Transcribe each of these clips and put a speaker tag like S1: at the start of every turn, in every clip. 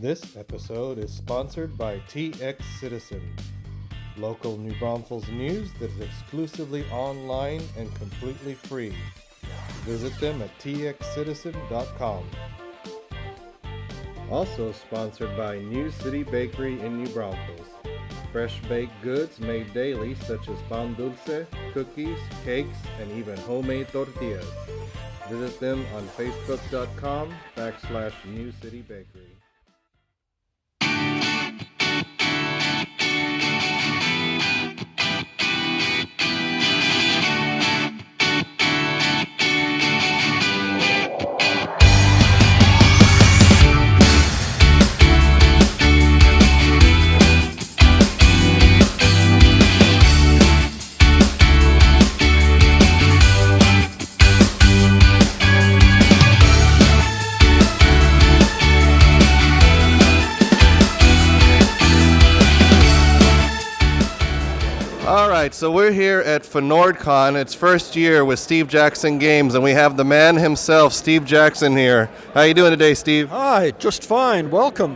S1: This episode is sponsored by TX Citizen, local New Braunfels news that is exclusively online and completely free. Visit them at txcitizen.com. Also sponsored by New City Bakery in New Braunfels. Fresh baked goods made daily such as pan dulce, cookies, cakes, and even homemade tortillas. Visit them on facebook.com/New City Bakery. All right, so we're here at Fnord Con. It's first year with Steve Jackson Games, and we have the man himself, Steve Jackson, here. How you doing today, Steve?
S2: Hi, just fine. Welcome.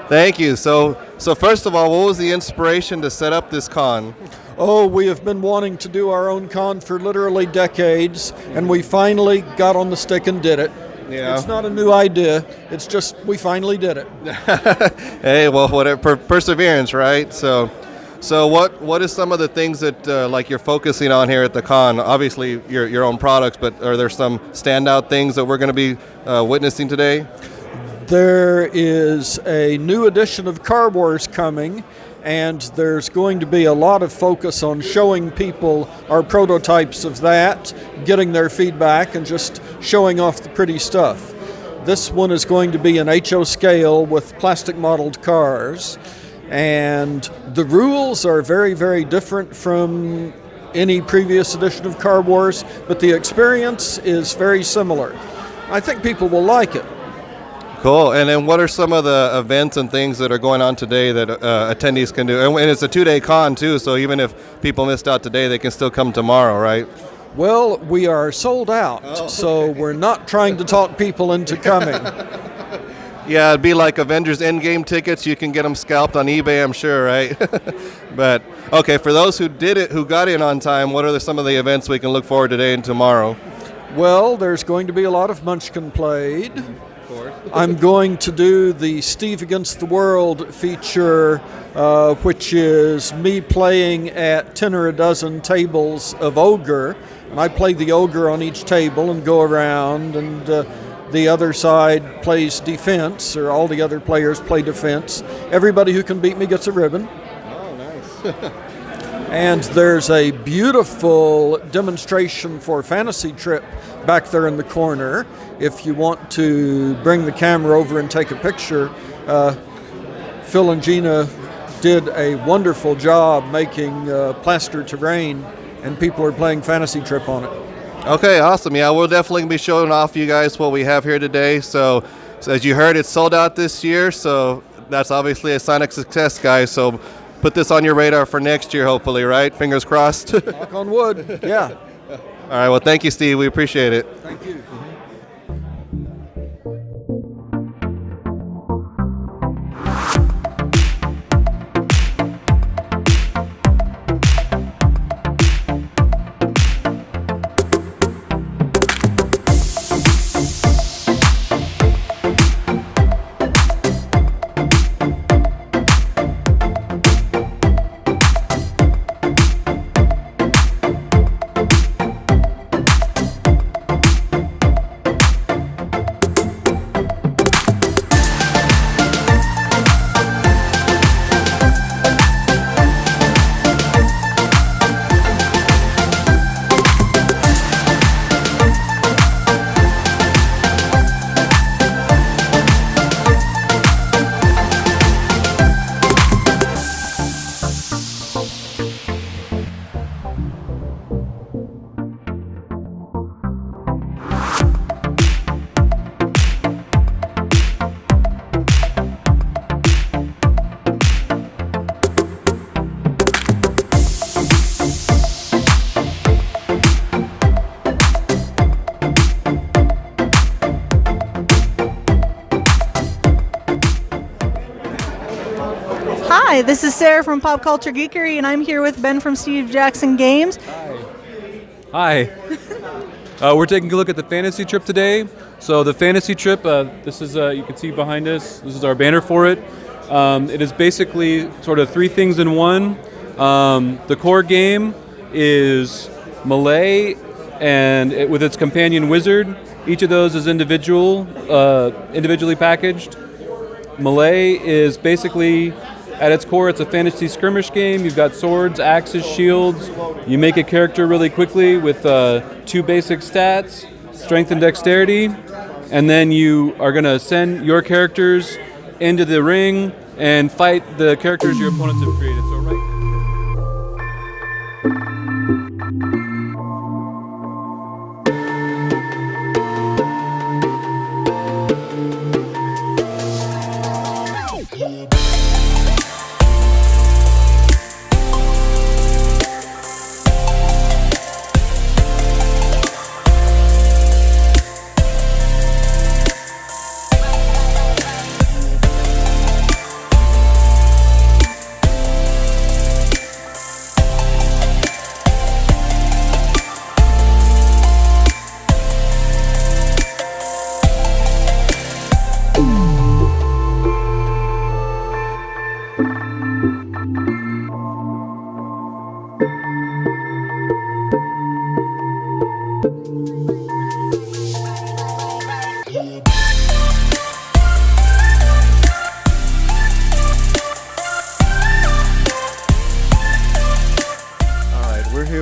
S1: Thank you. So first of all, what was the inspiration to set up this con?
S2: Oh, we have been wanting to do our own con for literally decades, and we finally got on the stick and did it.
S1: Yeah.
S2: It's not a new idea. It's just we finally did it.
S1: Hey, well, whatever, perseverance, right? So what is some of the things that like you're focusing on here at the con? Obviously your own products, but are there some standout things that we're going to be witnessing today?
S2: There is a new edition of Car Wars coming, and there's going to be a lot of focus on showing people our prototypes of that, getting their feedback, and just showing off the pretty stuff. This one is going to be an HO scale with plastic modeled cars. And the rules are very, very different from any previous edition of Car Wars, but the experience is very similar. I think people will like it.
S1: Cool. And then what are some of the events and things that are going on today that attendees can do? And it's a 2-day con, too, so even if people missed out today, they can still come tomorrow, right?
S2: Well, we are sold out, So we're not trying to talk people into coming.
S1: Yeah, it'd be like Avengers Endgame tickets. You can get them scalped on eBay, I'm sure, right? But, okay, for those who got in on time, what are some of the events we can look forward to today and tomorrow?
S2: Well, there's going to be a lot of Munchkin played.
S1: Of course.
S2: I'm going to do the Steve Against the World feature, which is me playing at 10 or a dozen tables of Ogre. And I play the Ogre on each table and go around, and the other side plays defense, or all the other players play defense. Everybody who can beat me gets a ribbon.
S1: Oh, nice.
S2: And there's a beautiful demonstration for Fantasy Trip back there in the corner. If you want to bring the camera over and take a picture, Phil and Gina did a wonderful job making plaster terrain, and people are playing Fantasy Trip on it.
S1: Okay, awesome. Yeah, we'll definitely be showing off you guys what we have here today. So as you heard, it's sold out this year, so that's obviously a sign of success, guys. So put this on your radar for next year, hopefully, right? Fingers crossed.
S2: Knock on wood, yeah.
S1: All right, well, thank you, Steve. We appreciate it.
S2: Thank you.
S3: Hi, this is Sarah from Pop Culture Geekery, and I'm here with Ben from Steve Jackson Games.
S4: Hi. We're taking a look at the Fantasy Trip today. So the Fantasy Trip, this is, you can see behind us, this is our banner for it. It is basically sort of three things in one. The core game is Melee, and with its companion Wizard. Each of those is individually packaged. Melee is basically, at its core, it's a fantasy skirmish game. You've got swords, axes, shields. You make a character really quickly with two basic stats, strength and dexterity, and then you are going to send your characters into the ring and fight the characters your opponents have created. So right.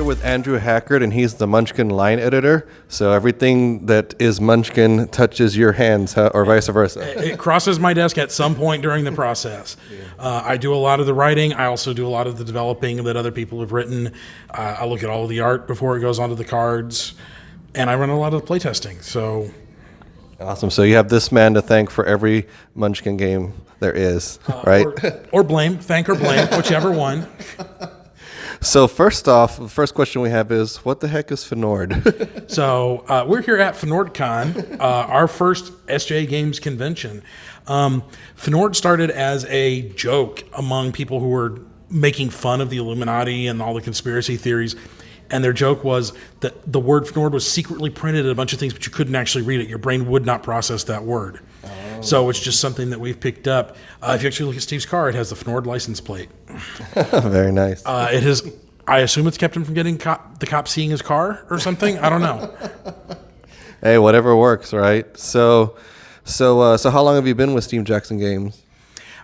S1: With Andrew Hackard, and he's the Munchkin line editor. So everything that is Munchkin touches your hands, or vice versa.
S5: It crosses my desk at some point during the process. I do a lot of the writing. I also do a lot of the developing that other people have written. I look at all of the art before it goes onto the cards, and I run a lot of the playtesting. So
S1: awesome. So you have this man to thank for every Munchkin game there is, right?
S5: Or blame, thank or blame, whichever one.
S1: So first off, the first question we have is, what the heck is Fnord?
S5: So we're here at Fnord Con, our first SJ Games convention. Fnord started as a joke among people who were making fun of the Illuminati and all the conspiracy theories. And their joke was that the word Fnord was secretly printed in a bunch of things, but you couldn't actually read it. Your brain would not process that word. Oh. So it's just something that we've picked up. If you actually look at Steve's car, it has the Fnord license plate.
S1: Very nice.
S5: It has. I assume it's kept him from getting the cops seeing his car or something. I don't know.
S1: Hey, whatever works, right? So how long have you been with Steve Jackson Games?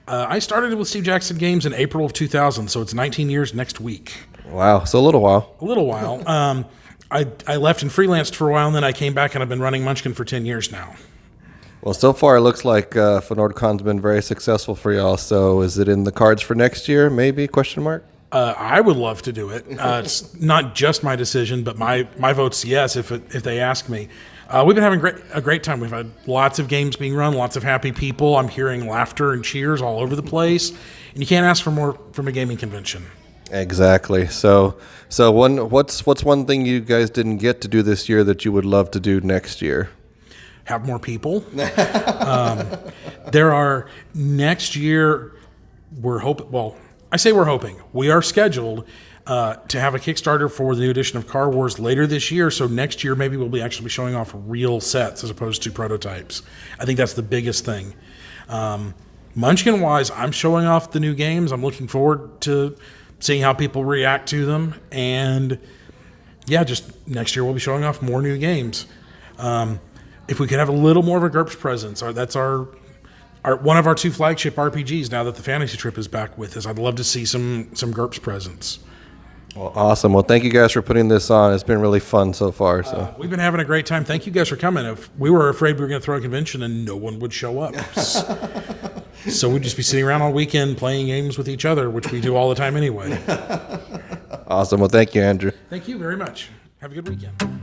S5: I started with Steve Jackson Games in April of 2000, so it's 19 years next week.
S1: Wow, so a little while.
S5: A little while. I left and freelanced for a while, and then I came back, and I've been running Munchkin for 10 years now.
S1: Well, so far it looks like Fnord Con's been very successful for y'all. So is it in the cards for next year, maybe, question mark?
S5: I would love to do it. It's not just my decision, but my vote's yes if they ask me. We've been having a great time. We've had lots of games being run, lots of happy people. I'm hearing laughter and cheers all over the place, and you can't ask for more from a gaming convention.
S1: Exactly. So what's one thing you guys didn't get to do this year that you would love to do next year?
S5: Have more people. There are next year. We're hoping. Well, I say we're hoping. We are scheduled to have a Kickstarter for the new edition of Car Wars later this year. So next year, maybe we'll actually be showing off real sets as opposed to prototypes. I think that's the biggest thing. Munchkin-wise, I'm showing off the new games. I'm looking forward to seeing how people react to them. And yeah, just next year we'll be showing off more new games. If we could have a little more of a GURPS presence, that's our one of our two flagship RPGs now that the Fantasy Trip is back with us. I'd love to see some GURPS presence.
S1: Well, awesome. Well, thank you guys for putting this on. It's been really fun so far. So
S5: we've been having a great time. Thank you guys for coming. If we were afraid we were going to throw a convention and no one would show up. So we'd just be sitting around all weekend playing games with each other, which we do all the time anyway.
S1: Awesome. Well, thank you, Andrew.
S5: Thank you very much. Have a good weekend.